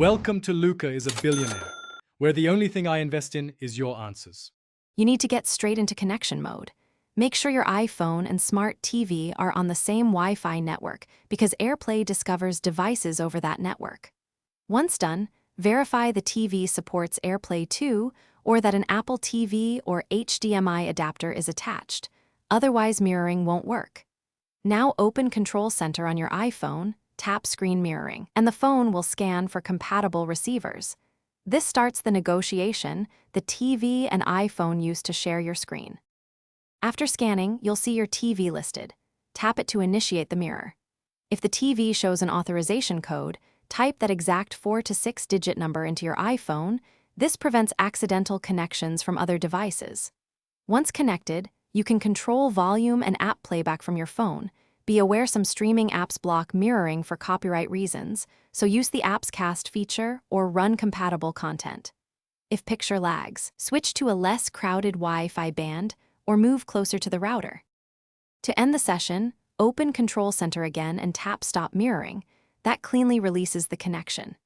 Welcome to Luca is a Billionaire, where the only thing I invest in is your answers. You need to get straight into connection mode. Make sure your iPhone and smart TV are on the same Wi-Fi network because AirPlay discovers devices over that network. Once done, verify the TV supports AirPlay 2 or that an Apple TV or HDMI adapter is attached. Otherwise, mirroring won't work. Now open Control Center on your iPhone, tap Screen Mirroring, and the phone will scan for compatible receivers. This starts the negotiation the TV and iPhone use to share your screen. After scanning, you'll see your TV listed. Tap it to initiate the mirror. If the TV shows an authorization code, type that exact 4 to 6-digit number into your iPhone. This prevents accidental connections from other devices. Once connected, you can control volume and app playback from your phone. Be aware some streaming apps block mirroring for copyright reasons, so use the Apps Cast feature or run compatible content. If picture lags, switch to a less crowded Wi-Fi band or move closer to the router. To end the session, open Control Center again and tap Stop Mirroring. That cleanly releases the connection.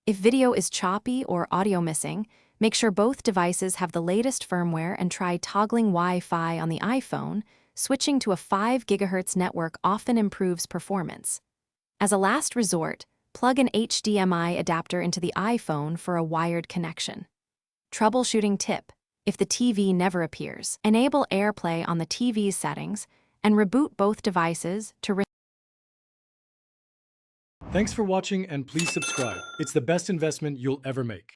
If video is choppy or audio missing, make sure both devices have the latest firmware and try toggling Wi-Fi on the iPhone. Switching to a 5 GHz network often improves performance. As a last resort, plug an HDMI adapter into the iPhone for a wired connection. Troubleshooting tip: if the TV never appears, enable AirPlay on the TV's settings and reboot both devices to Thanks for watching and please subscribe. It's the best investment you'll ever make.